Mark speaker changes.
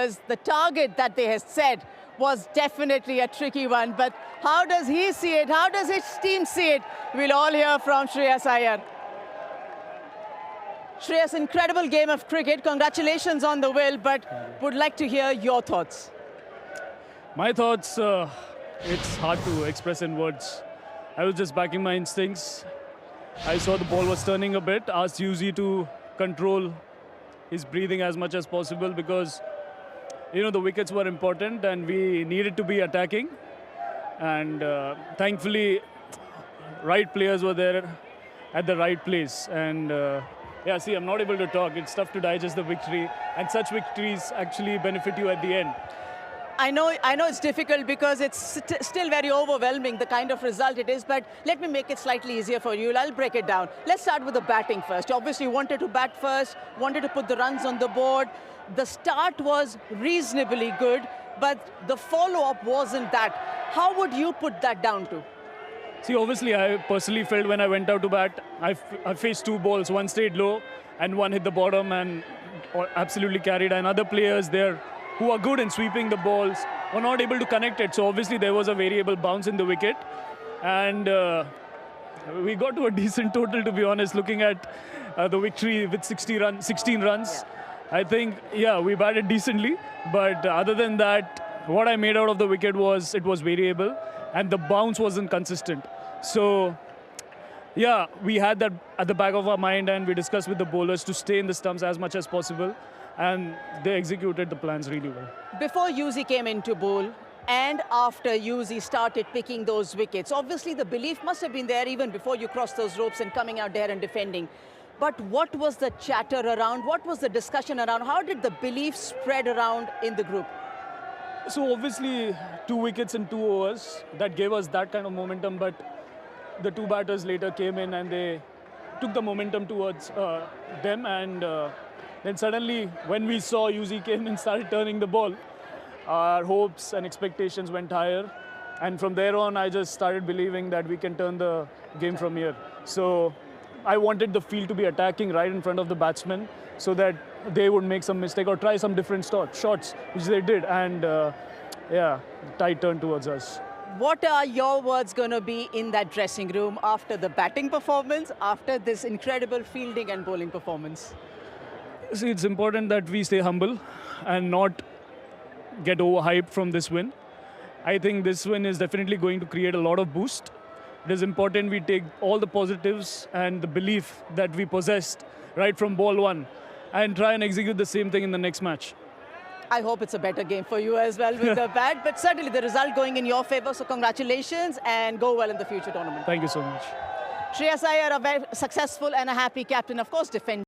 Speaker 1: because the target that they had set was definitely a tricky one. But how does he see it? How does his team see it? We'll all hear from Shreyas Iyer. Shreyas, incredible game of cricket. Congratulations on the win, but would like to hear your thoughts.
Speaker 2: My thoughts, it's hard to express in words. I was just backing my instincts. I saw the ball was turning a bit, asked Yuzi to control his breathing as much as possible because, you know, the wickets were important and we needed to be attacking. And thankfully, right players were there at the right place. And yeah, see, I'm not able to talk. It's tough to digest the victory. And such victories actually benefit you at the end.
Speaker 1: I know it's difficult because it's still very overwhelming, the kind of result it is, but let me make it slightly easier for you. I'll break it down. Let's start with the batting first. You obviously wanted to bat first, wanted to put the runs on the board. The start was reasonably good, but the follow-up wasn't that. How would you put that down to?
Speaker 2: See, obviously, I personally felt when I went out to bat, I faced two balls. One stayed low and one hit the bottom and absolutely carried. And other players there who are good in sweeping the balls were not able to connect it. So obviously there was a variable bounce in the wicket. And we got to a decent total, to be honest, looking at the victory with 16 runs. Yeah. I think, yeah, we batted decently. But other than that, what I made out of the wicket was, it was variable. And the bounce wasn't consistent. So, yeah, we had that at the back of our mind and we discussed with the bowlers to stay in the stumps as much as possible. And they executed the plans really well.
Speaker 1: Before Yuzi came into bowl and after Yuzi started picking those wickets, obviously the belief must have been there even before you crossed those ropes and coming out there and defending. But what was the chatter around? What was the discussion around? How did the belief spread around in the group?
Speaker 2: So obviously 2 wickets in 2 overs, that gave us that kind of momentum, but the 2 batters later came in and they took the momentum towards them and then suddenly, when we saw Yuzi came and started turning the ball, our hopes and expectations went higher. And from there on, I just started believing that we can turn the game from here. So I wanted the field to be attacking right in front of the batsmen so that they would make some mistake or try some different shots, which they did. And yeah, the tide turned towards us.
Speaker 1: What are your words going to be in that dressing room after the batting performance, after this incredible fielding and bowling performance?
Speaker 2: See, it's important that we stay humble and not get overhyped from this win. I think this win is definitely going to create a lot of boost. It is important we take all the positives and the belief that we possessed right from ball 1 and try and execute the same thing in the next match.
Speaker 1: I hope it's a better game for you as well with the bat, but certainly the result going in your favor, so congratulations and go well in the future tournament.
Speaker 2: Thank you so much.
Speaker 1: Shreyas Iyer, a very successful and a happy captain, of course, defending.